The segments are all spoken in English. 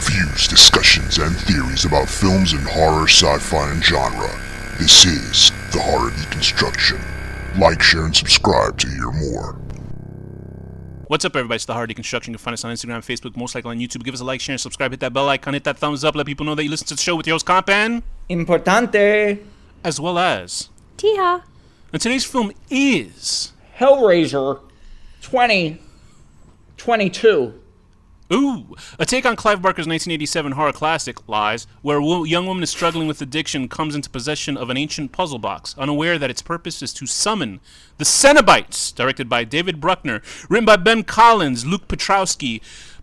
reviews, discussions, and theories about films in horror, sci-fi, and genre. This is the Horror Deconstruction. Like, share, and subscribe to hear more. What's up, everybody? It's the Horror Deconstruction. You can find us on Instagram, Facebook, most likely on YouTube. Give us a like, share, and subscribe. Hit that bell icon, hit that thumbs up. Let people know that you listen to the show with your host, Komp and Importante. as well as Thea. And today's film is HELLRAISER 2022. a take on Clive Barker's 1987 horror classic, Lies, where a young woman is struggling with addiction comes into possession of an ancient puzzle box, unaware that its purpose is to summon the Cenobites, directed by David Bruckner, written by Ben Collins, Luke Petrowski,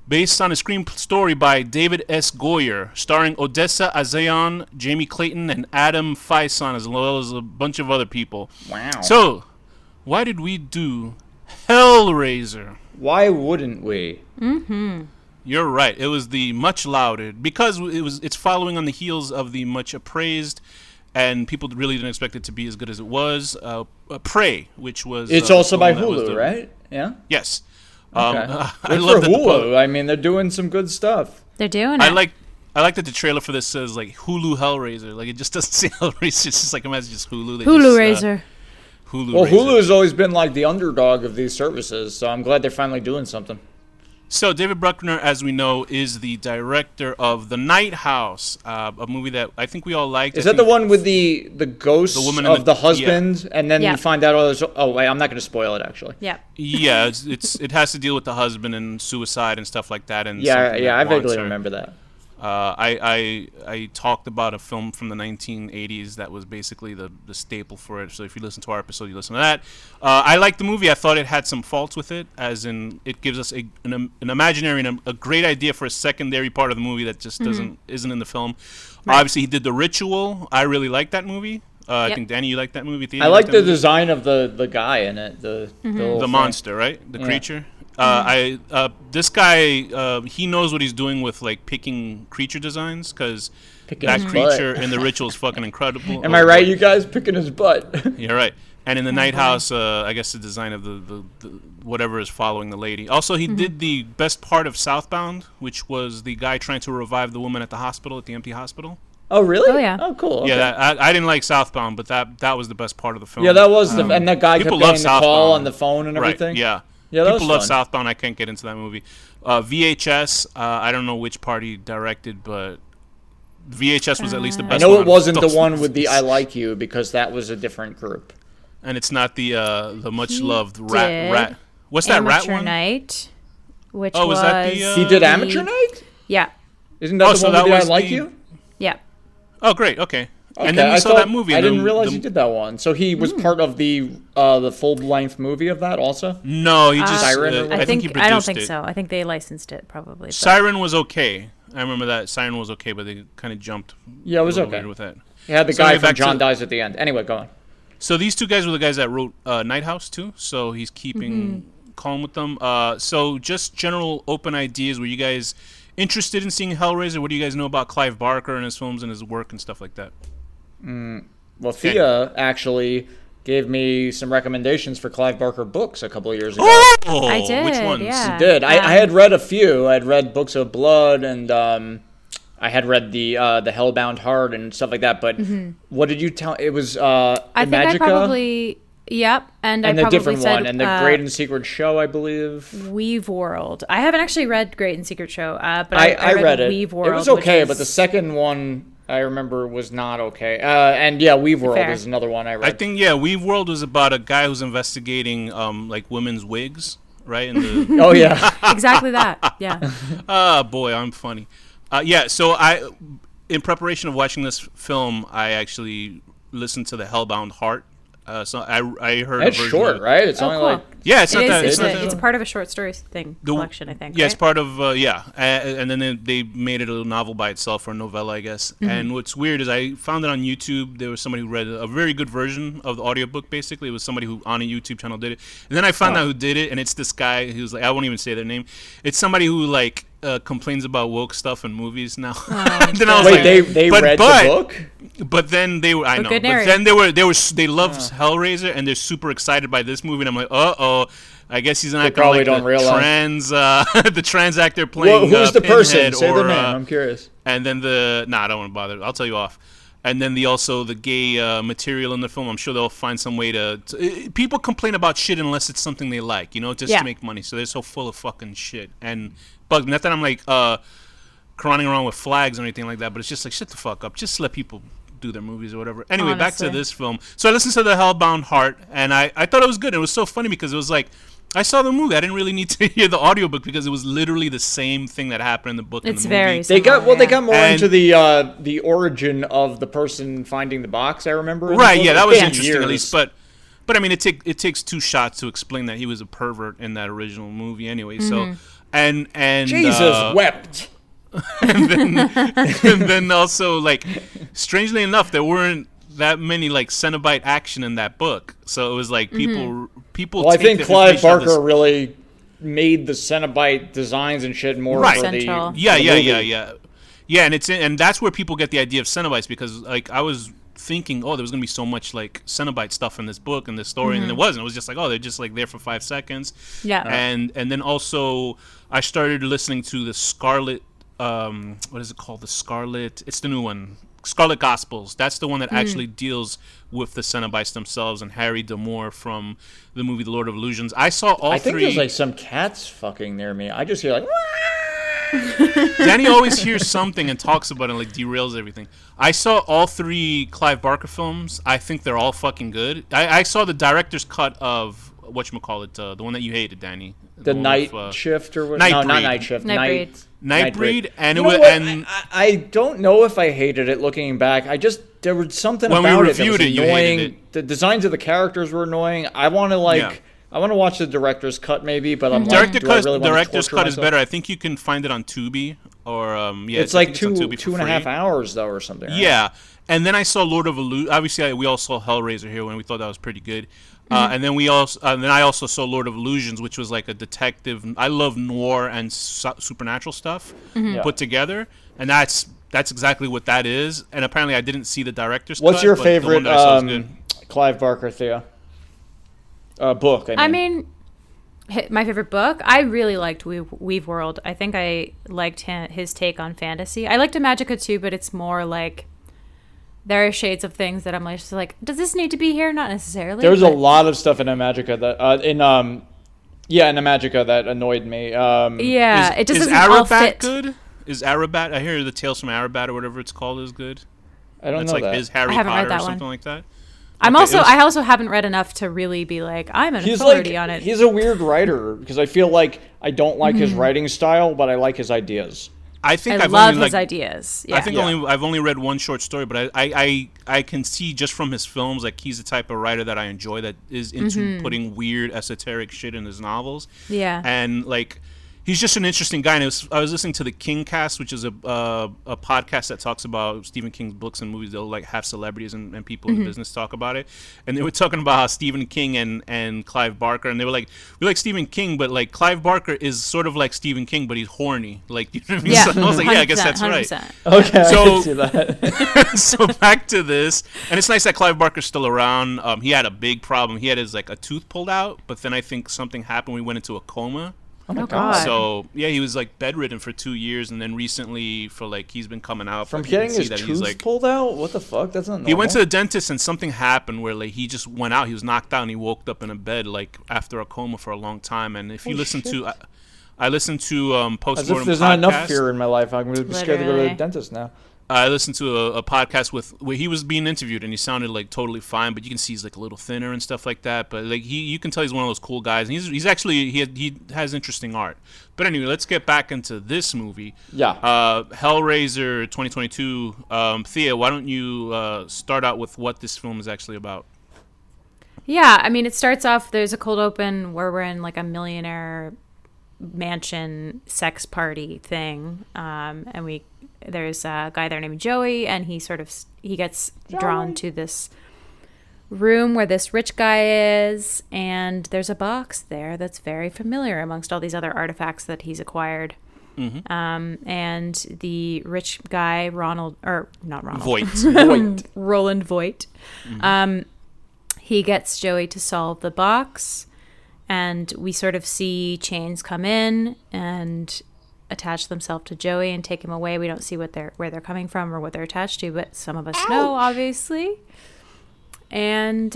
based on a screen story by David S. Goyer, starring Odessa Azayan, Jamie Clayton, and Adam Faison, as well as a bunch of other people. Wow. So, why did we do HELLRAISER? Why wouldn't we? You're right. It was the much lauded because it's following on the heels of the much appraised, and people really didn't expect it to be as good as it was. Prey, which was It's also by Hulu, right? Yeah. Yes. Okay. I Good love for that. Hulu. I mean, they're doing some good stuff. They're doing it. I like that the trailer for this says like Hulu Hellraiser. Like it just doesn't say Hellraiser. It's just like imagine just Hulu. They Hulu just, Raiser. Hulu. Well, Raiser. Hulu has always been like the underdog of these services, so I'm glad they're finally doing something. So David Bruckner, as we know, is the director of The Night House, a movie that I think we all liked. Is that the one with the ghost The woman of and the husband, and then Yeah. you find out oh wait, I'm not going to spoil it actually. Yep. Yeah, it has to deal with the husband and suicide and stuff like that. And Yeah, something yeah, that I vaguely wants her. remember that. I talked about a film from the 1980s that was basically the staple for it. So if you listen to our episode, you listen to that. I liked the movie. I thought it had some faults with it, as in it gives us an imaginary and a great idea for a secondary part of the movie that just isn't in the film. Right. Obviously, he did The Ritual. I really liked that movie. I Yep. think Danny, you liked that movie. Thea, I you like liked the that movie? design of the guy in it, the little The thing. monster, right? The Yeah. creature. This guy, he knows what he's doing with like picking creature designs, because Picking that his creature butt. in The Ritual is fucking incredible. Am I right, you guys? Picking his butt. You're right. And in the Night House, I guess the design of the whatever is following the lady. Also, he did the best part of Southbound, which was the guy trying to revive the woman at the hospital, at the empty hospital. Oh really? Oh, yeah. Oh cool. Okay. Yeah, I didn't like Southbound, but that was the best part of the film. Yeah, that was and that guy kept people love getting the call Southbound. on the phone and everything. Right, yeah. Yeah, that People was love fun. Southbound. I can't get into that movie. VHS, I don't know which part he directed, but VHS was at least the I best know one it out of wasn't the those one with the movies. I Like You because that was a different group. And it's not the much He loved did rat. What's that rat Amateur one? Night, which Oh, was was that the, He did the- Amateur Night? Yeah. Isn't that the so one that with the I was Like the- You? Yeah. Oh, great. Okay. Okay, And then we I saw thought- that movie. I and didn't the- realize the- he did that one. So he was part of the full length movie of that also. No, he just. Siren or what? I think he produced I don't think it. so. I think they licensed it probably. but- Siren was okay. I remember that Siren was okay, but they kind of jumped. Yeah, it was a little okay. weird with that. He had the So guy anyway, from back John to- Dies at the end. Anyway, go on. So these two guys were the guys that wrote Night House too. So he's keeping calm with them. So just general open ideas. Were you guys interested in seeing Hellraiser? What do you guys know about Clive Barker and his films and his work and stuff like that? Well, Thea actually gave me some recommendations for Clive Barker books a couple of years ago. Oh, I did. Which ones? Yeah. Did I had read a few. I had read Books of Blood and I had read the Hellbound Heart and stuff like that. But what did you tell? It was I think I Imagica probably. Yep. And I and the probably different said, one and the Great and Secret Show, I believe. Weave World. I haven't actually read Great and Secret Show, but I read it. Weave World. It was okay, which but the is- second one I remember was not okay. And yeah, Weave World Fair. is another one I read. I think Weave World was about a guy who's investigating like women's wigs, right? And the Oh yeah. exactly that. Yeah. boy, I'm funny. So in preparation of watching this film, I actually listened to the Hellbound Heart. So I heard a It's version short, of it. right? It's Oh, only cool. like Yeah, it's It not is. that. It's, not a, that- it's a part of a short story thing collection, I think. Yeah, right? it's part of and then they made it a novel by itself or a novella, I guess. And what's weird is I found it on YouTube. There was somebody who read a very good version of the audiobook. Basically, it was somebody who on a YouTube channel did it. And then I found out who did it, and it's this guy who's like, I won't even say their name. It's somebody who like complains about woke stuff in movies now. Then I was like, they read the book. But then they were, I know. But then they loved Hellraiser, and they're super excited by this movie. And I'm like, I guess he's not going to like the trans actor playing. Who's the person? Pinhead Say the name. I'm curious. And then I don't want to bother. I'll tell you off. And then the gay material in the film. I'm sure they'll find some way to people complain about shit unless it's something they like, just to make money. So they're so full of fucking shit and bugs. Not that I'm like crawling around with flags or anything like that, but it's just like shut the fuck up. Just let people do their movies or whatever. Anyway, Honestly. back to this film. So I listened to the Hellbound Heart, and I thought it was good. It was so funny because it was like I saw the movie. I didn't really need to hear the audiobook because it was literally the same thing that happened in the book. It's and the very movie. similar. They got more into the origin of the person finding the box. I remember. Right? Yeah, that was interesting at least. But I mean, it takes two shots to explain that he was a pervert in that original movie. Anyway, so and Jesus wept. and then also like strangely enough, there weren't that many like Cenobite action in that book. So it was like people. Well, I think Clive Barker really made the Cenobite designs and shit more for central. the yeah, and that's where people get the idea of Cenobites because like I was thinking, there was gonna be so much like Cenobite stuff in this book and this story, and it wasn't. It was just like, they're just like there for 5 seconds. Yeah. And then also I started listening to the Scarlet. What is it called? It's the new one. Scarlet Gospels. That's the one that actually deals with the Cenobites themselves and Harry D'Amour from the movie The Lord of Illusions. I saw all three. I think there's like some cats fucking near me. I just hear like. Danny always hears something and talks about it and like derails everything. I saw all 3 Clive Barker films. I think they're all fucking good. I saw the director's cut of whatchamacallit, the one that you hated, Danny. The Night Shift or what? No, not Night Shift. Nightbreed, and I don't know if I hated it looking back. There was something about it that was annoying. The designs of the characters were annoying. I want to watch the director's cut maybe, but I'm like, director's cut is better. I think you can find it on Tubi or it's like 2.5 hours though or something. Right? Yeah, and then I saw Lord of Illusions. Obviously, we all saw Hellraiser here when we thought that was pretty good. And then I also saw Lord of Illusions, which was like a detective. I love noir and supernatural stuff put together, and that's exactly what that is. And apparently, I didn't see the director's cut. What's your favorite Clive Barker, Thea? Book. I mean, my favorite book. I really liked Weave World. I think I liked his take on fantasy. I liked Magica too, but it's more like. There are shades of things that I'm just like, does this need to be here? Not necessarily. There's a lot of stuff in Magica that in Magica that annoyed me. It just is doesn't all fit. Good? Is Arabat? I hear the Tales from Arabat or whatever it's called is good. I don't know like that. His Harry Potter or something like that. I also haven't read enough to really be like I'm an authority on it. He's a weird writer because I feel like I don't like his writing style, but I like his ideas. I love his ideas. Yeah. I think I've only read one short story, but I can see just from his films like he's the type of writer that I enjoy that is into putting weird esoteric shit in his novels. Yeah, and like he's just an interesting guy. And I was listening to the King Cast, which is a podcast that talks about Stephen King's books and movies. They'll like have celebrities and people in business talk about it. And they were talking about how Stephen King and Clive Barker, and they were like, we like Stephen King, but like Clive Barker is sort of like Stephen King, but he's horny. Like, you know what I mean? Yeah. So I was like, I guess that's 100%. right. Okay, so, I can see that. So back to this, and it's nice that Clive Barker's still around. He had a big problem. He had his like a tooth pulled out, but then I think something happened. We went into a coma. Oh my God. So yeah, he was like bedridden for 2 years, and then recently for like he's been coming out from getting his tooth pulled out. What the fuck? That's not normal. He went to the dentist and something happened where like he just went out. He was knocked out and he woke up in a bed like after a coma for a long time. And if you listen to, I listened to Postmortem. As if there's not enough fear in my life. I'm going to be scared to go to the dentist now. I listened to a podcast where he was being interviewed and he sounded like totally fine, but you can see he's like a little thinner and stuff like that. But like you can tell he's one of those cool guys. And he's actually he has interesting art. But anyway, let's get back into this movie. Yeah. Hellraiser 2022. Thea, why don't you start out with what this film is actually about? Yeah, I mean, it starts off. There's a cold open where we're in like a millionaire mansion sex party thing, and there's a guy there named Joey, and he gets drawn to this room where this rich guy is, and there's a box there that's very familiar amongst all these other artifacts that he's acquired. And the rich guy, Roland Voight. He gets Joey to solve the box, and we sort of see chains come in and attach themselves to Joey and take him away. We don't see where they're coming from or what they're attached to, but some of us know, obviously. And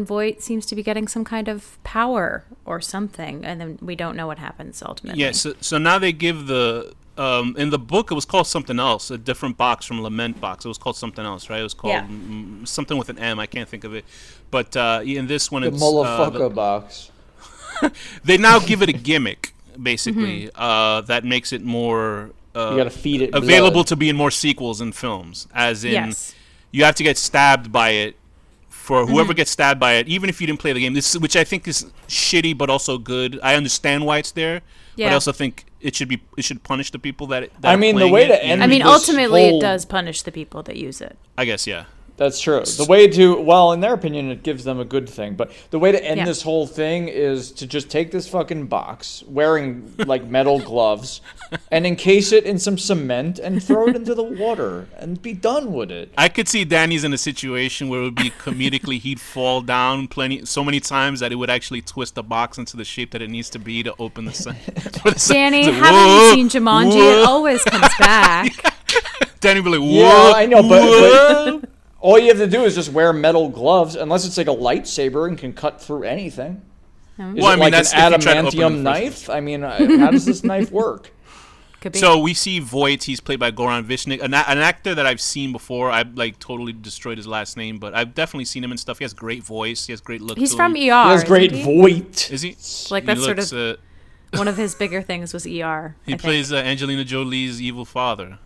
Voight seems to be getting some kind of power or something, and then we don't know what happens ultimately. Yeah, so now they give the in the book it was called something else, a different box from Lament box. It was called something else, right? It was called something with an M. I can't think of it, but in this one, it's the motherfucker box. They now give it a gimmick, basically, that makes it more you gotta feed it available blood. to be in more sequels and films, as in you have to get stabbed by it. For whoever gets stabbed by it, even if you didn't play the game, which I think is shitty but also good. I understand why it's there, but I also think it should punish the people that I mean, the way to end. I mean, ultimately, it does punish the people that use it. I guess, yeah. That's true. The way to, well, in their opinion, it gives them a good thing. But the way to end this whole thing is to just take this fucking box, wearing like metal gloves, and encase it in some cement and throw it into the water and be done with it. I could see Danny's in a situation where it would be comedically he'd fall down so many times that it would actually twist the box into the shape that it needs to be to open the sun. Danny, like, haven't you seen Jumanji? It always comes back. Danny would be like, whoa. Yeah, I know, but all you have to do is just wear metal gloves, unless it's like a lightsaber and can cut through anything. Is it like an adamantium knife? I mean, how does this knife work? So we see Voight. He's played by Goran Vishnik, an actor that I've seen before. I've like totally destroyed his last name, but I've definitely seen him in stuff. He has great voice. He has great look. He's to from him. ER. He has great Voight. Is he? Like that's sort of one of his bigger things was ER. He plays Angelina Jolie's evil father.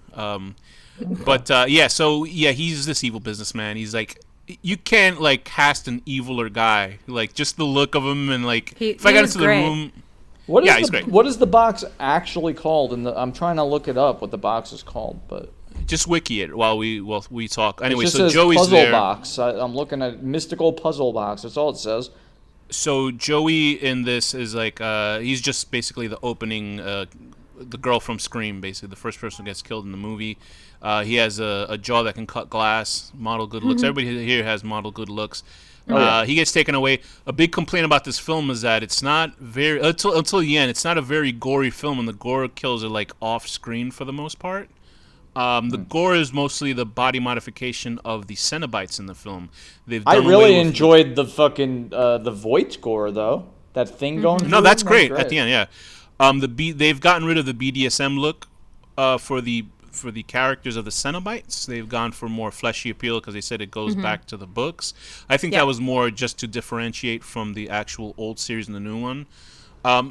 But he's this evil businessman. He's like, you can't like cast an eviler guy. Like just the look of him and like if I got into the room. He's great. What is the box actually called? I'm trying to look it up. What the box is called, but just wiki it while we talk. Anyway, so Joey's puzzle there. Box. I'm looking at mystical puzzle box. That's all it says. So Joey in this is like he's just basically the opening. The girl from Scream, basically the first person who gets killed in the movie. He has a jaw that can cut glass. Model good looks. Everybody here has model good looks. He gets taken away. A big complaint about this film is that it's not very until the end. It's not a very gory film, and the gore kills are like off screen for the most part. The gore is mostly the body modification of the Cenobites in the film. I really enjoyed the fucking the Voight gore though. That thing going. No, that's great at the end. Yeah, they've gotten rid of the BDSM look for the characters of the Cenobites. They've gone for more fleshy appeal because they said it goes back to the books. I think that was more just to differentiate from the actual old series and the new one.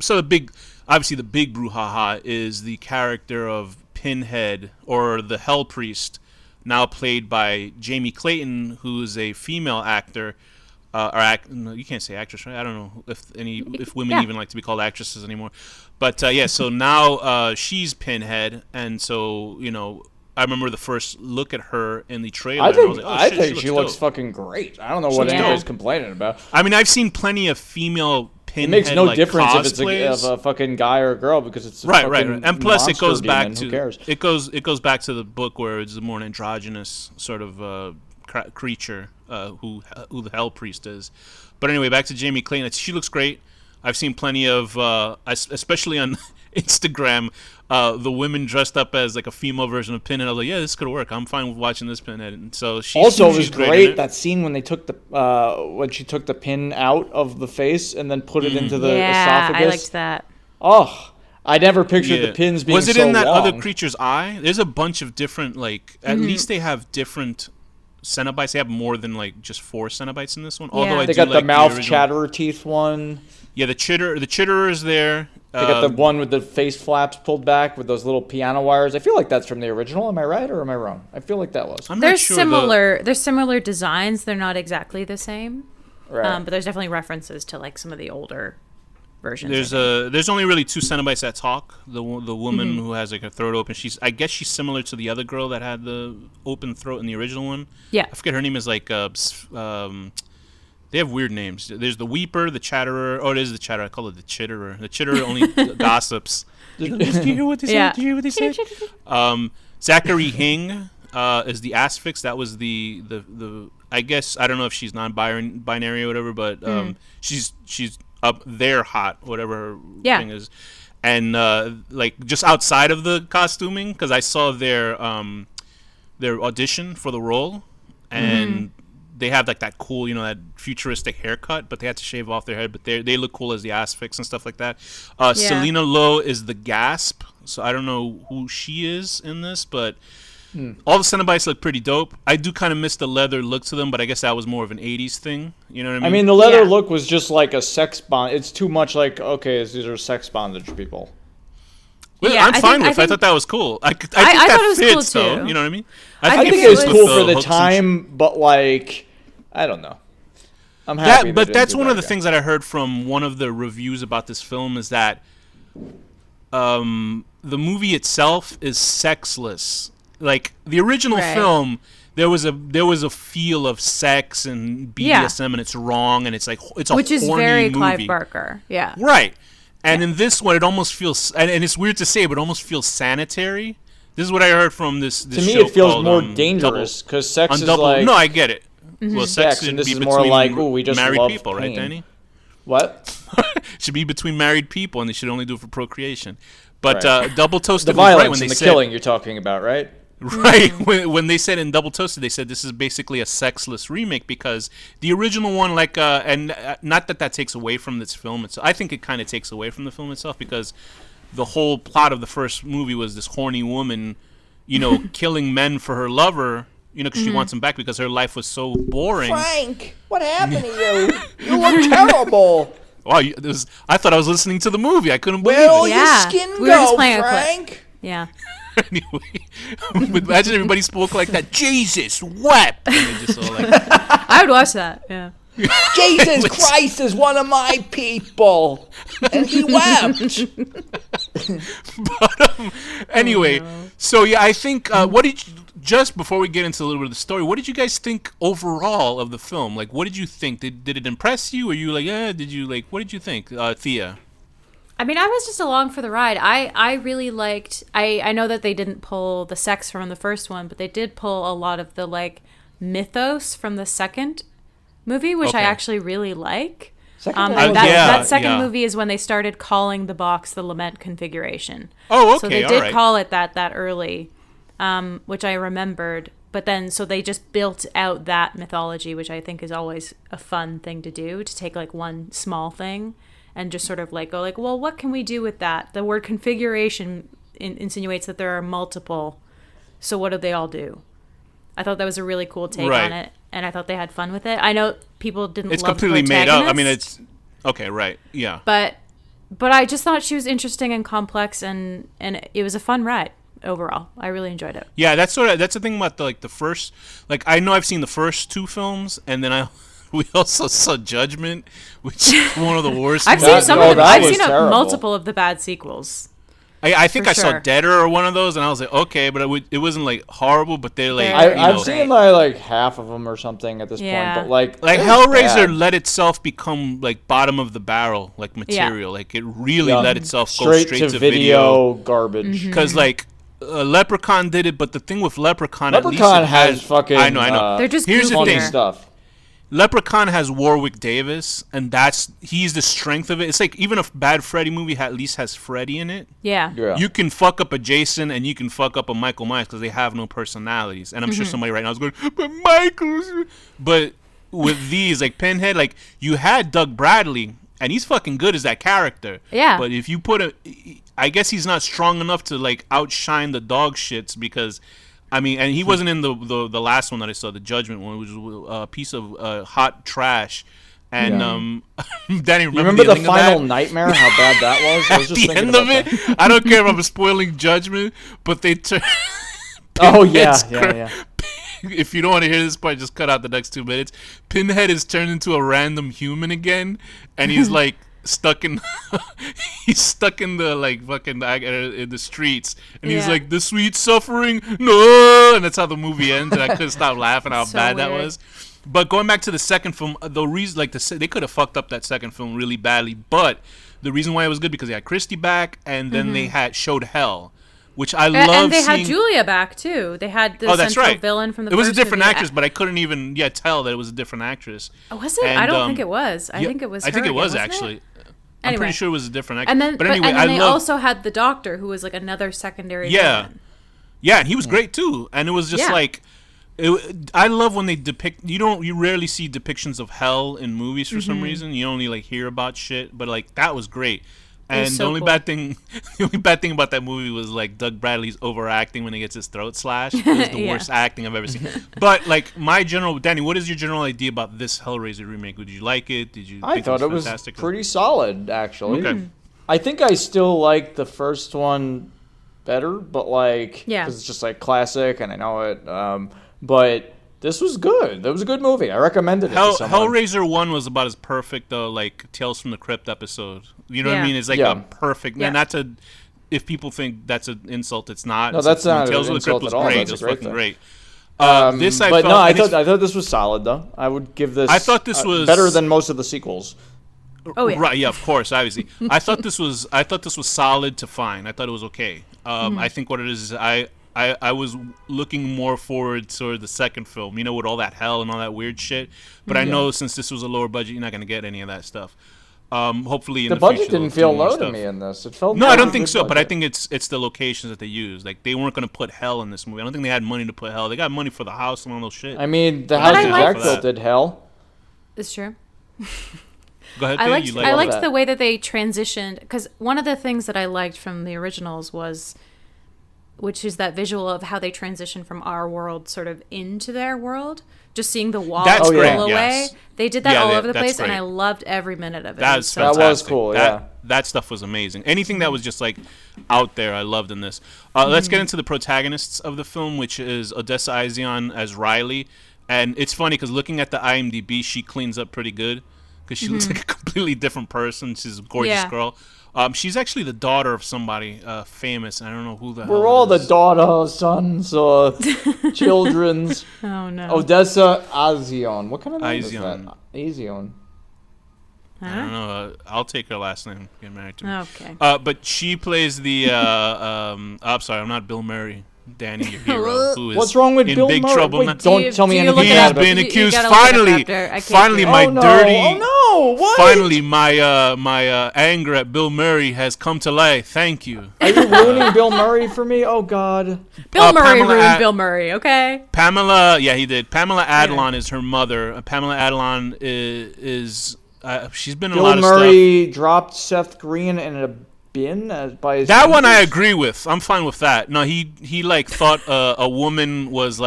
So the big brouhaha is the character of Pinhead, or the Hell Priest, now played by Jamie Clayton, who is a female actor. No, you can't say actress, right? I don't know if women even like to be called actresses anymore. But so now she's Pinhead, and so I remember the first look at her in the trailer. I think she looks fucking great. I don't know what anybody's complaining about. I mean, I've seen plenty of female Pinhead. It makes no difference cosplays. if it's a fucking guy or a girl because it's a right. And plus, it goes back demon. to Who cares? It goes back to the book where it's more an androgynous sort of creature who the Hell Priest is. But anyway, back to Jamie Clayton. She looks great. I've seen plenty of, especially on Instagram, the women dressed up as like a female version of Pinhead. I was like, yeah, this could work. I'm fine with watching this Pinhead. And so she's it was great that scene when they took when she took the pin out of the face and then put it into the esophagus. I liked that. Oh, I never pictured the pins being so long. Was it in that other creature's eye? There's a bunch of different, like, at least they have different Cenobites. They have more than like just 4 Cenobites in this one. Although they got the mouth chatterer teeth one. Yeah, the chitterer is there. They got the one with the face flaps pulled back with those little piano wires. I feel like that's from the original. Am I right or am I wrong? I feel like that was. There's similar designs. They're not exactly the same. Right. But there's definitely references to like some of the older versions. There's only really 2 Cenobites that talk. The woman who has like her throat open. I guess she's similar to the other girl that had the open throat in the original one. Yeah. I forget her name is like They have weird names. There's the Weeper, the Chatterer. Oh, it is the Chatterer. I call it the Chitterer. The Chitterer only gossips. Did you hear what they said? Did you hear what they said? Zachary Hing is the Asphyx. That was the I guess, I don't know if she's non-binary or whatever, but she's up there hot, whatever her thing is. And like just outside of the costuming, because I saw their audition for the role, and they have like that cool, that futuristic haircut, but they had to shave off their head. But they look cool as the Asphyx and stuff like that. Selena Lowe is the Gasp, so I don't know who she is in this, but all the Cenobites look pretty dope. I do kind of miss the leather look to them, but I guess that was more of an 80s thing. You know what I mean? I mean, the leather look was just like a sex bond. It's too much like, okay, these are sex bondage people. Well, I'm fine with it. I thought that was cool. I think that thought it was fits, cool, though. too. You know what I mean? I think it was cool for the time, but like, I don't know. I'm happy. But that's one of the things that I heard from one of the reviews about this film is that the movie itself is sexless. Like the original film, there was a feel of sex and BDSM, and it's wrong, and it's like it's a which is horny very movie. Clive Barker, right. And in this one, it almost feels, and it's weird to say, but it almost feels sanitary. This is what I heard from this to me, show it feels called, more dangerous because sex is like no, I get it. Well, sex and this be is more like we just married love people, pain. right, Danny? What? Should be between married people, and they should only do it for procreation. But Double Toasted the was right violence when they and the said, killing you're talking about, right? Right. When they said in Double Toasted, they said this is basically a sexless remake because the original one, like, and not that takes away from this film itself. I think it kind of takes away from the film itself because the whole plot of the first movie was this horny woman, killing men for her lover, because she wants him back because her life was so boring. Frank, what happened to you? You look terrible. Wow, I thought I was listening to the movie. I couldn't believe Where all it. your skin we were just go, playing Frank? Yeah. Anyway, imagine everybody spoke like that. Jesus wept. And they just all like, I would watch that. Yeah. Jesus Christ is one of my people, and he wept. But anyway, so yeah, I think what did you, just before we get into a little bit of the story, what did you guys think overall of the film? Like, what did you think? Did it impress you? Or you like, did you like? What did you think, Thea? I mean, I was just along for the ride. I really liked. I know that they didn't pull the sex from the first one, but they did pull a lot of the like mythos from the second movie, which I actually really like. That second movie is when they started calling the box the Lament configuration. Oh, okay, so they did call it that early, which I remembered. But then, so they just built out that mythology, which I think is always a fun thing to do, to take like one small thing and just sort of like go like, well, what can we do with that? The word configuration insinuates that there are multiple. So what do they all do? I thought that was a really cool take on it, and I thought they had fun with it. I know people didn't love the protagonist. It's completely made up. I mean, it's... Okay, right. Yeah. But I just thought she was interesting and complex, and it was a fun ride overall. I really enjoyed it. Yeah, that's the thing about the first... Like, I know I've seen the first two films, and then we also saw Judgment, which is one of the worst. I've seen multiple of the bad sequels. I think I saw Deader or one of those, and I was like, okay, but it wasn't like horrible. But they're like, I've seen like half of them or something at this point. But like Hellraiser let itself become like bottom of the barrel like material. Like it really let itself go straight to video garbage. Because like Leprechaun did it, but the thing with Leprechaun at least has fucking. I know. They're just here's the thing. Stuff. Leprechaun has Warwick Davis, and he's the strength of it. It's like even a bad Freddy movie at least has Freddy in it. Yeah. You can fuck up a Jason and you can fuck up a Michael Myers because they have no personalities. And I'm sure somebody right now is going, but Michael's. But with these, like Pinhead, like you had Doug Bradley, and he's fucking good as that character. Yeah. But if you put I guess he's not strong enough to like outshine the dog shits because. I mean, and he wasn't in the last one that I saw, the Judgment one, which was a piece of hot trash. And Danny, remember the final nightmare? How bad that was? I was just the end of it. That. I don't care if I'm spoiling Judgment, but they turn. Oh yeah. If you don't want to hear this part, just cut out the next 2 minutes. Pinhead is turned into a random human again, and he's like. Stuck in the like fucking in the streets, and he's like the sweet suffering, no, and that's how the movie ends. And I couldn't stop laughing how bad that was. But going back to the second film, the reason they could have fucked up that second film really badly, but the reason why it was good because they had Christy back, and then they showed Hell, which I love. And they had Julia back too. They had the central villain from the. It was a different actress, but I couldn't even tell that it was a different actress. Was it? And, I don't think it was. I think it was. I think it was actually. I'm pretty sure it was a different actress. But anyway, they also had the doctor, who was like another secondary villain. Yeah, and he was great too. And it was just like, I love when they depict. You rarely see depictions of hell in movies for some reason. You only hear about shit, but that was great. And the only bad thing about that movie was Doug Bradley's overacting when he gets his throat slashed. It was the worst acting I've ever seen. But Danny, what is your general idea about this Hellraiser remake? Did you like it? I thought it was pretty solid, actually. Okay. I think I still like the first one better, but because it's just classic and I know it. But this was good. That was a good movie. I recommended it to someone. Hellraiser 1 was about as perfect, though, Tales from the Crypt episode. You know what I mean? It's a perfect... Yeah. Not to... If people think that's an insult, it's not. No, that's not Tales an insult at all. Great. It was fucking great. I thought this was solid, though. I would give this... I thought this was... better than most of the sequels. Oh, yeah. Right, yeah, of course, obviously. I thought this was solid to fine. I thought it was okay. I think what it is I was looking more forward to the second film, with all that hell and all that weird shit. But I know since this was a lower budget, you're not going to get any of that stuff. Hopefully, in the budget future, didn't feel low to me in this. It felt I don't think so. Budget. But I think it's the locations that they used. They weren't going to put hell in this movie. I don't think they had money to put hell. They got money for the house and all those shit. I mean, the house Jack built did hell. It's true. Go ahead. I liked the way that they transitioned, because one of the things that I liked from the originals was, which is that visual of how they transition from our world sort of into their world. Just seeing the walls roll away. Yes. They did that all over the place, and I loved every minute of it. That was cool, That stuff was amazing. Anything that was just out there, I loved in this. Let's get into the protagonists of the film, which is Odessa Izion as Riley. And it's funny, because looking at the IMDb, she cleans up pretty good, because she looks like a completely different person. She's a gorgeous girl. She's actually the daughter of somebody famous. I don't know who the hell. We're all the daughters, sons, or children's. Oh no. Odessa Izion. What kind of name is that? Izion. I don't know. I'll take her last name. Get married to her. Okay. But she plays the. I'm sorry. I'm not Bill Murray. Danny, your hero, who is what's wrong with in Bill big Murray? trouble. Wait, don't tell me anything. He's been accused. Finally, my dirty. Oh no! What? Finally, my anger at Bill Murray has come to light. Thank you. Are you ruining Bill Murray for me? Oh God. Bill Murray ruined Bill Murray. Okay. Pamela, yeah, he did. Pamela Adlon is her mother. Pamela Adlon is she's been in a lot of stuff. Bill Murray dropped Seth Green in a bin by his that one I agree with. I'm fine with that. No, he thought a woman was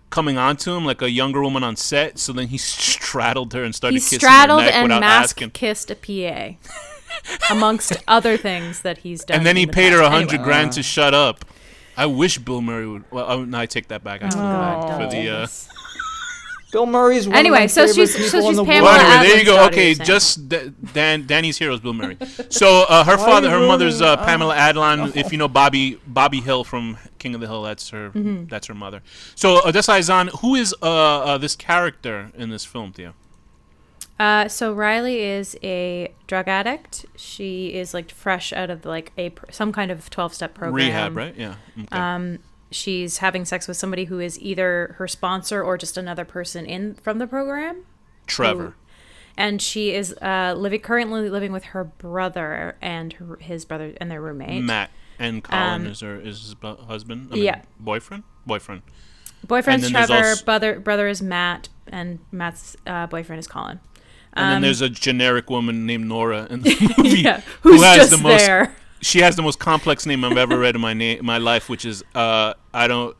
coming onto him, a younger woman on set, so then he straddled her and started kissing her neck without asking. Kissed a PA amongst other things that he's done. And then he paid her $100,000 to shut up. I wish Bill Murray would. Well, no, I take that back. I take that back for the. Bill Murray's one of my favorite people in the world. Well, anyway, there you go. Okay, just Danny's hero is Bill Murray. So her mother's Pamela Adlon. If you know Bobby Hill from King of the Hill, that's her mother. So Odessa Izion, who is this character in this film, Thea? So Riley is a drug addict. She is fresh out of some kind of 12-step program. Rehab, right? Yeah. Okay. She's having sex with somebody who is either her sponsor or just another person from the program. Trevor. And she is currently living with her brother and his brother and their roommate. Matt. And Colin is his husband? Boyfriend? Boyfriend's Trevor, brother is Matt, and Matt's boyfriend is Colin. And then there's a generic woman named Nora in the movie. Who's just there. She has the most complex name I've ever read in my life, which is Aoife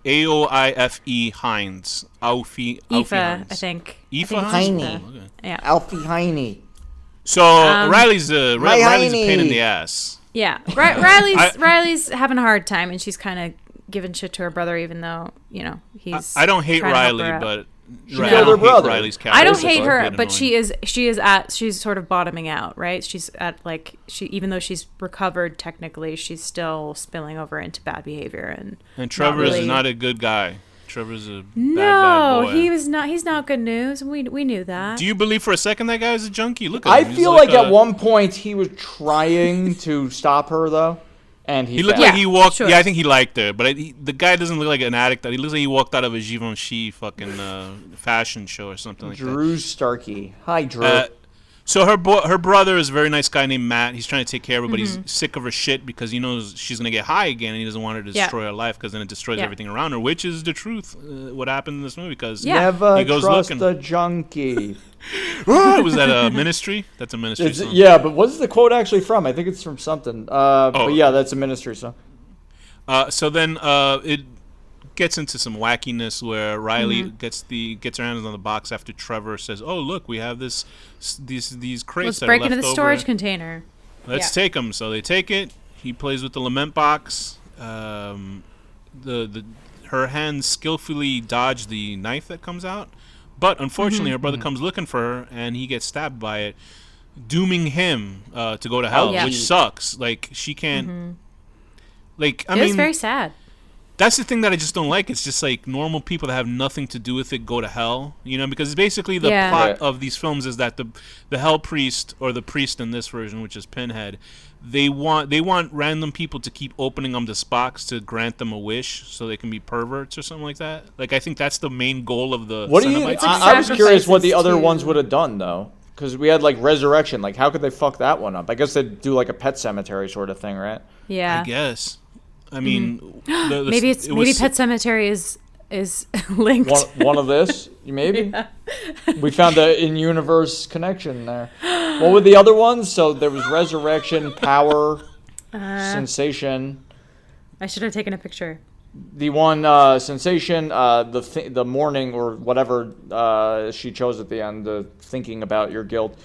Hines. Aoife Hines. I think. Aoife Hines? Okay. Yeah. Alfie Heine. So Riley's a pain in the ass. Yeah. Riley's having a hard time, and she's kind of giving shit to her brother, even though, he's I don't hate Riley, but she killed her brother. I don't hate her, but she's sort of bottoming out, right? She's at even though she's recovered technically, she's still spilling over into bad behavior, and Trevor is not a good guy. Trevor's a no, bad boy. he was not. He's not good news. We knew that. Do you believe for a second that guy is a junkie? Look at him. I feel like at one point he was trying to stop her though, and he looked like he walked. Sure. Yeah, I think he liked her, but the guy doesn't look like an addict. He looks like he walked out of a Givenchy fucking fashion show or something like that. Drew Starkey. Hi, Drew. So her brother is a very nice guy named Matt. He's trying to take care of her, but he's sick of her shit because he knows she's gonna get high again, and he doesn't want her to destroy her life because then it destroys everything around her, which is the truth. What happened in this movie? Because never he goes trust looking. a junkie. Was that a Ministry? That's a Ministry song. Yeah, but what's the quote actually from? I think it's from something. But yeah, that's a Ministry song. So then it gets into some wackiness where Riley gets her hands on the box after Trevor says, "Oh, look, we have these crates Let's that break are left into the over. storage container. Let's take them." So they take it. He plays with the lament box. Her hands skillfully dodge the knife that comes out, but unfortunately, her brother comes looking for her, and he gets stabbed by it, dooming him to go to hell, which sucks. Like she can't. Like I mean, it was very sad. That's the thing that I just don't like. It's just like normal people that have nothing to do with it go to hell, you know, because basically the plot of these films is that the hell priest, or the priest in this version, which is Pinhead, they want random people to keep opening them this box to grant them a wish so they can be perverts or something like that. Like I think that's the main goal of the Cenobites. I was curious what the other ones would have done though, because we had like Resurrection. Like how could they fuck that one up? I guess they'd do like a Pet Cemetery sort of thing, right? Yeah, I guess. I mean, maybe Pet Cemetery is linked. One of this, maybe. We found the in-universe connection there. What were the other ones? So there was Resurrection, Power, Sensation. I should have taken a picture. The one Sensation, the morning or whatever she chose at the end, thinking about your guilt.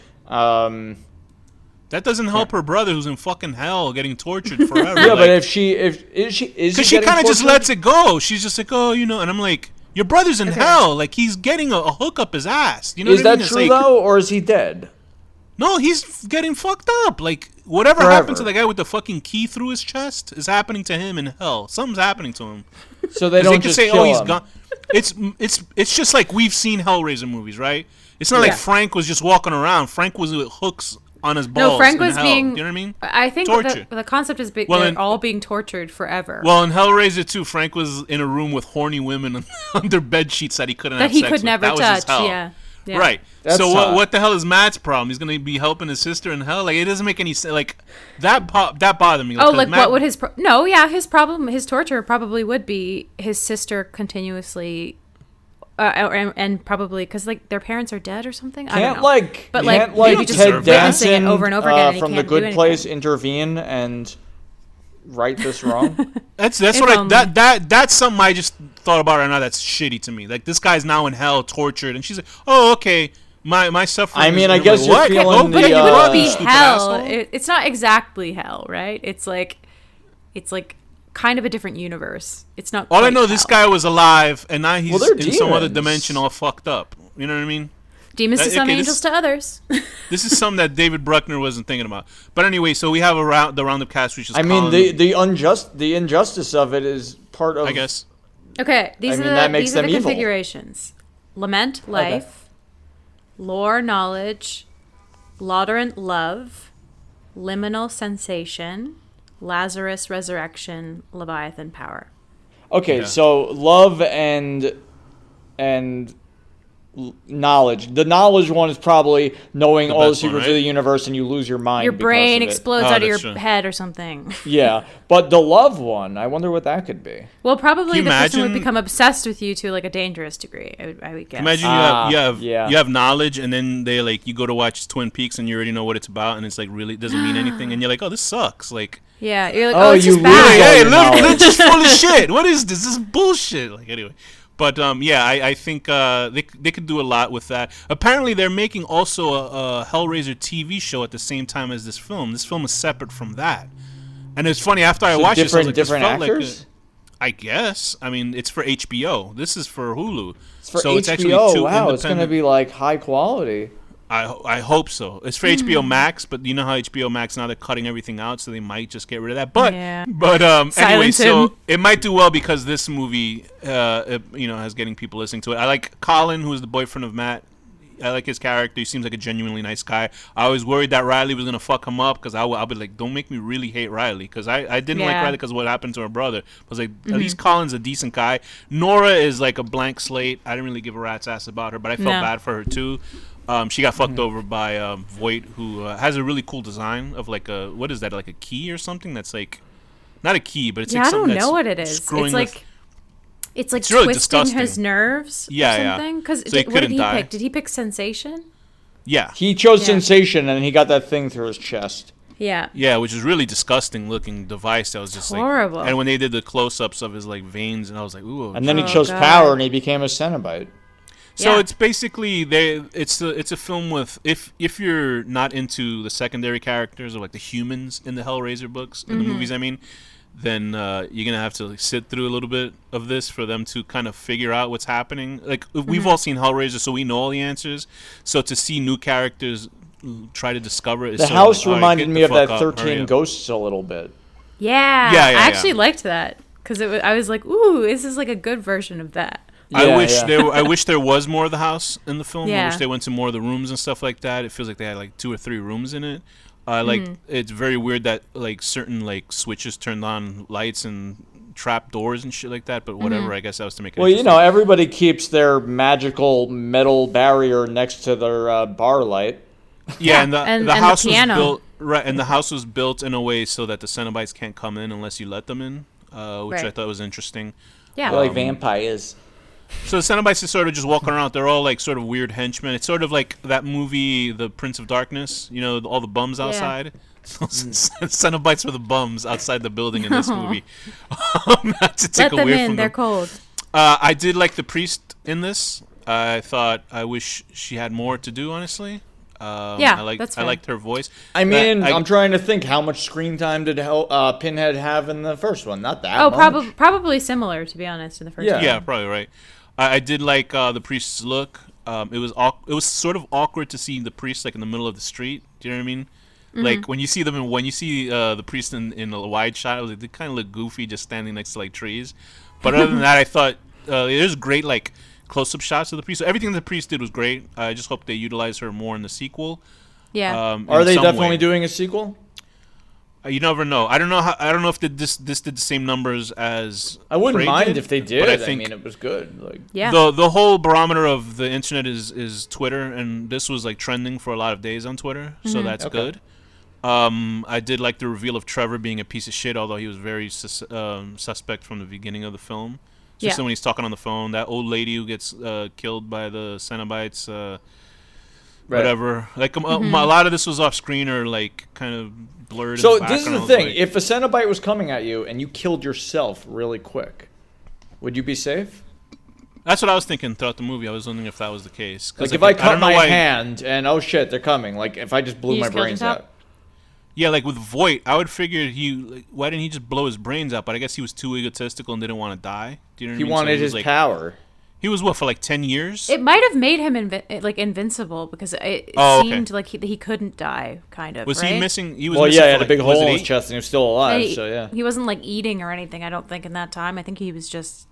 That doesn't help her brother, who's in fucking hell, getting tortured forever. Yeah, but if she because she kind of just lets it go. She's just like, oh, you know, and I'm like, your brother's in hell, like he's getting a hook up his ass. You know, is that true though, or is he dead? No, he's getting fucked up. Like whatever happened to the guy with the fucking key through his chest is happening to him in hell. Something's happening to him. So they don't just say, oh, he's gone. It's just like we've seen Hellraiser movies, right? It's not like Frank was just walking around. Frank was with hooks on his balls. No, Frank was being. You know what I mean? I think the concept is they're all being tortured forever. Well, in Hellraiser 2, Frank was in a room with horny women under bed sheets that he couldn't have sex with. That he could never touch. Yeah. Right. That's so what the hell is Matt's problem? He's gonna be helping his sister in hell. Like it doesn't make any sense. Like that bothered me. Like Matt, what would his his problem, his torture probably would be his sister continuously. And probably because like their parents are dead or something. I don't know. But maybe just Ted witnessing it over and over again. And from The Good Place intervene and right this wrong. That's something I just thought about right now. That's shitty to me. Like this guy's now in hell, tortured, and she's like, oh okay, my suffering. I mean, I guess you're feeling but it wouldn't be hell. It's not exactly hell, right? It's like kind of a different universe. It's not. All I know, this guy was alive, and now he's in some other dimension, all fucked up. You know what I mean? Demons to some, angels to others. This is something that David Bruckner wasn't thinking about. But anyway, so we have the roundup cast, which is. I mean, the injustice of it is part of. I guess. Okay, these are the configurations: lament, life; lore, knowledge; laudorant, love; liminal, sensation; Lazarus, resurrection; Leviathan, power. Okay, so love and knowledge. The knowledge one is probably knowing all the secrets of the universe, and you lose your mind. Your brain explodes out of your head or something. Yeah, but the love one, I wonder what that could be. Well, probably the person would become obsessed with you to like a dangerous degree. I would guess. Imagine you have knowledge, and then you go to watch Twin Peaks, and you already know what it's about, and it's like really doesn't mean anything, and you're like, oh, this sucks, like. Yeah, you're like, it's just bad. Hey, look, just full of shit. What is this? This is bullshit. Like anyway. But I think they could do a lot with that. Apparently, they're making also a Hellraiser TV show at the same time as this film. This film is separate from that, and it's funny. After I watched this, I was like, different actors. I guess. I mean, it's for HBO. This is for Hulu. It's for HBO. It's actually wow, it's going to be like high quality. I hope so. It's for HBO Max, but you know how HBO Max now they're cutting everything out, so they might just get rid of that. But anyway, so it might do well because this movie, has getting people listening to it. I like Colin, who is the boyfriend of Matt. I like his character. He seems like a genuinely nice guy. I was worried that Riley was gonna fuck him up because I'll be like, don't make me really hate Riley because I didn't like Riley because of what happened to her brother. I was like, at least Colin's a decent guy. Nora is like a blank slate. I didn't really give a rat's ass about her, but I felt bad for her too. She got fucked over by Voight, who has a really cool design of like a, what is that, like a key or something that's like, not a key, but it's like something that's I don't know what it is. It's like really twisting disgusting. his nerves or something. Because so what did he pick? Did he pick Sensation? Yeah. He chose Sensation, and he got that thing through his chest. Yeah. Yeah, which is really disgusting looking device. That was just horrible. And when they did the close-ups of his like veins, and I was like, ooh. And then he chose power, and he became a Cenobite. So it's basically it's a film with if you're not into the secondary characters or like the humans in the Hellraiser books in the movies, I mean, then you're gonna have to sit through a little bit of this for them to kind of figure out what's happening. Like we've all seen Hellraiser, so we know all the answers. So to see new characters try to discover it, the house reminded me of that 13 Ghosts a little bit. Yeah, I actually liked that because I was like, ooh, this is like a good version of that. I wish there was more of the house in the film. I wish they went to more of the rooms and stuff like that. It feels like they had like 2 or 3 rooms in it. It's very weird that like certain like switches turned on lights and trap doors and shit like that. But whatever, I guess that was to make it. Well, everybody keeps their magical metal barrier next to their bar light. Yeah, and the house was built and the house was built in a way so that the Cenobites can't come in unless you let them in, which I thought was interesting. Yeah, like vampires. So the Cenobites is sort of just walking around. They're all like sort of weird henchmen. It's sort of like that movie, The Prince of Darkness. You know, all the bums outside. Cenobites were the bums outside the building in this movie. Not to take Let them away in. from They're them. cold. I did like the priest in this. I wish she had more to do, honestly. That's fair. I liked her voice. I mean, I'm trying to think how much screen time did Pinhead have in the first one? Not that much. Probably similar, to be honest, in the first one. Yeah, probably right. I did like the priest's look. It was sort of awkward to see the priest like in the middle of the street. Do you know what I mean? Like when you see them, when you see the priest in a wide shot, it was like, they kind of look goofy just standing next to like trees. But other than that, I thought there's great like close-up shots of the priest. So everything the priest did was great. I just hope they utilize her more in the sequel. Yeah. Are they definitely doing a sequel? You never know. I don't know if this did the same numbers as. I wouldn't Prey mind did, if they did. But I mean, it was good. Like, the whole barometer of the internet is Twitter, and this was like trending for a lot of days on Twitter, so that's good. I did like the reveal of Trevor being a piece of shit, although he was very suspect from the beginning of the film. Especially when he's talking on the phone. That old lady who gets killed by the Cenobites, whatever. Like a lot of this was off screen or like kind of blurred. So this is the thing: if a Cenobite was coming at you and you killed yourself really quick, would you be safe? That's what I was thinking throughout the movie. I was wondering if that was the case. Like if I cut my hand and oh shit, they're coming. Like if I just blew my brains out. Yeah, like with Voight, I would figure why didn't he just blow his brains out? But I guess he was too egotistical and didn't want to die. Do you know what I mean? He wanted his power. He was for like 10 years? It might have made him invincible because it seemed like he couldn't die, kind of. Was right? he missing? He was he had a big hole in his chest and he was still alive. So yeah, he wasn't like eating or anything. I don't think in that time. I think he was just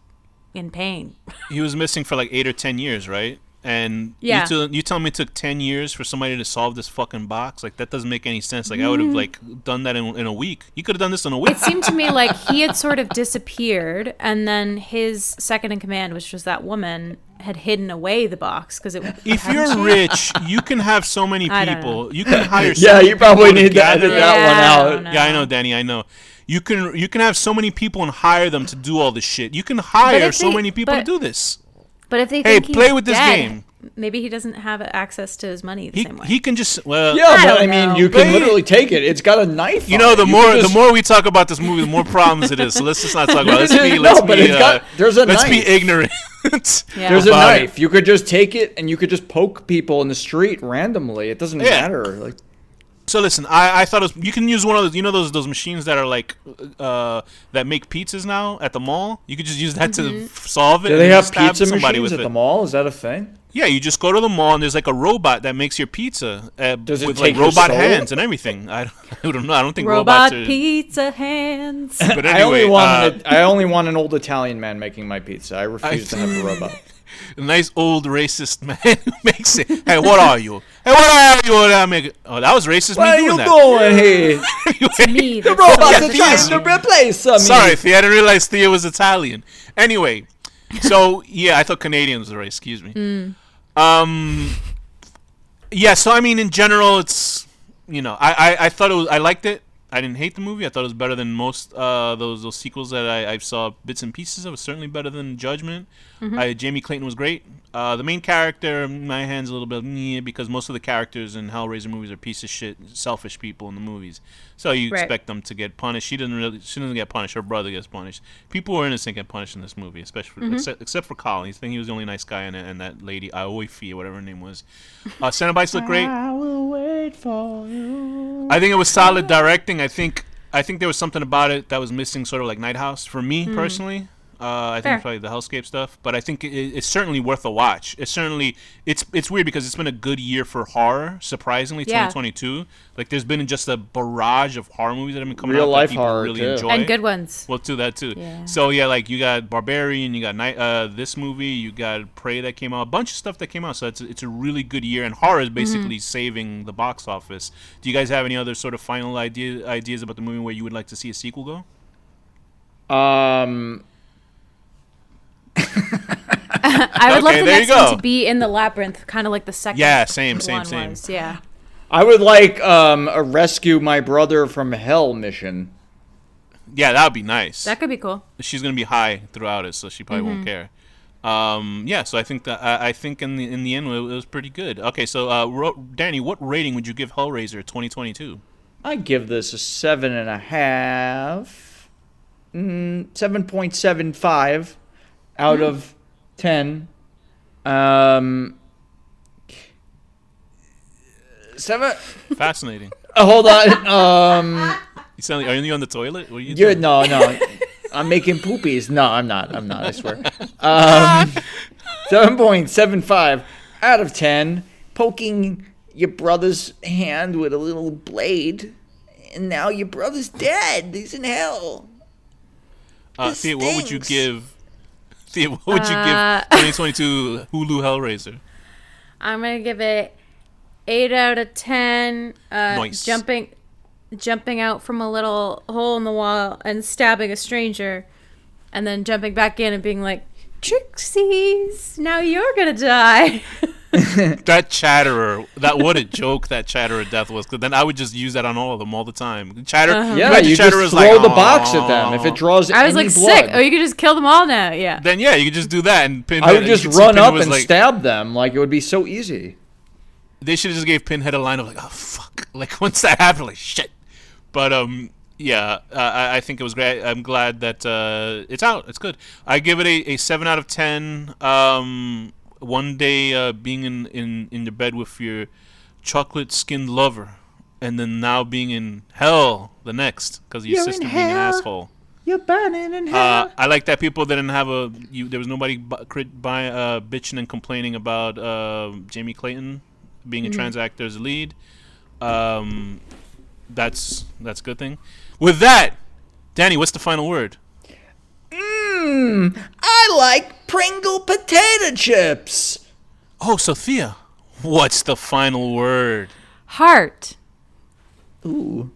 in pain. He was missing for like 8 or 10 years, right? And you tell me it took 10 years for somebody to solve this fucking box? Like, that doesn't make any sense. Like, I would have, like, done that in a week. You could have done this in a week. It seemed to me like he had sort of disappeared, and then his second in command, which was that woman, had hidden away the box. If you're rich, you can have so many people. You can hire so many you probably people need to edit that one out. Yeah, I know, Danny, I know. You can have so many people and hire them to do all this shit. You can hire so many people to do this. But if they think play with this game. Maybe he doesn't have access to his money the same way. He can just I mean, you can literally take it. It's got a knife. You know, the more we talk about this movie, the more problems it is. So let's just not talk about it. There's a knife. Let's be ignorant. There's a knife. You could just take it and you could just poke people in the street randomly. It doesn't matter. Like. So listen, I thought you can use one of those, you know, those machines that are like that make pizzas now at the mall. You could just use that to solve it. Do they have pizza machines at the mall? Is that a thing? Yeah, you just go to the mall and there's like a robot that makes your pizza with like your robot soul? hands and everything. I don't know. I don't think Robot robots are. pizza hands. But anyway, I only want an old Italian man making my pizza. I refuse to have a robot. A nice old racist man who makes it. Hey, what are you? Hey, what are you? Oh, that was racist. Where are me doing you that. going here? To me, The that's robots so are trying to replace me. Sorry, Thea, I didn't realize Thea was Italian. Anyway, so yeah, I thought Canadian was the race. Excuse me. Yeah, so I mean, in general, it's I thought it was. I liked it. I didn't hate the movie. I thought it was better than most those sequels that I saw bits and pieces of. It was certainly better than Judgment. Jamie Clayton was great. The main character, in my hand's a little bit because most of the characters in Hellraiser movies are piece of shit, selfish people in the movies. So you expect them to get punished. She doesn't get punished. Her brother gets punished. People who are innocent get punished in this movie, especially except for Colin. I think he was the only nice guy in it, and that lady Aoife, whatever her name was. Cenobites look great. I will wait for you. I think it was solid directing. I think there was something about it that was missing, sort of like Night House for me personally. I think probably the hellscape stuff, but I think it's certainly worth a watch. It's weird because it's been a good year for horror. Surprisingly, 2022. Like there's been just a barrage of horror movies that have been coming out. Real life that people horror really too. enjoy. and good ones. Well, that too. Yeah. So yeah, like you got Barbarian, you got this movie, you got Prey that came out, a bunch of stuff that came out. So it's a really good year, and horror is basically saving the box office. Do you guys have any other sort of final ideas about the movie where you would like to see a sequel go? I would love the next one to be in the labyrinth, kind of like the second. Yeah, same. Was. Yeah. I would like a rescue my brother from hell mission. Yeah, that would be nice. That could be cool. She's gonna be high throughout it, so she probably won't care. Yeah, so I think in the end it was pretty good. Okay, so Danny, what rating would you give Hellraiser 2022? I give this a 7.5, 7.75 out of 10. 7. Fascinating. Hold on. You sound like, are you on the toilet? What are you doing? No. I'm making poopies. No, I'm not. I swear. 7.75 out of 10. Poking your brother's hand with a little blade, and now your brother's dead. He's in hell. Thea, what would you give? 2022 Hulu Hellraiser? I'm gonna give it 8 out of 10. Nice. Jumping out from a little hole in the wall and stabbing a stranger, and then jumping back in and being like, "Trixies, now you're gonna die." That Chatterer, what a joke that Chatterer death was. Because then I would just use that on all of them all the time. Yeah, you just throw the box at them if it draws I was any like, blood. sick. Oh, you could just kill them all now. Yeah. Then yeah, you could just do that and Pinhead. I would just run up and stab them. Like it would be so easy. They should have just gave Pinhead a line of like, "Oh fuck!" Like once that happened, like shit. But yeah, I think it was great. I'm glad that it's out. It's good. I give it a 7 out of 10. One day being in the bed with your chocolate-skinned lover, and then now being in hell the next because of your sister being an asshole. You're burning in hell. I like that people didn't have there was nobody bitching and complaining about Jamie Clayton being a trans actor as a lead. That's a good thing. With that, Danny, what's the final word? I like Pringle potato chips. Oh, Sophia, what's the final word? Heart. Ooh.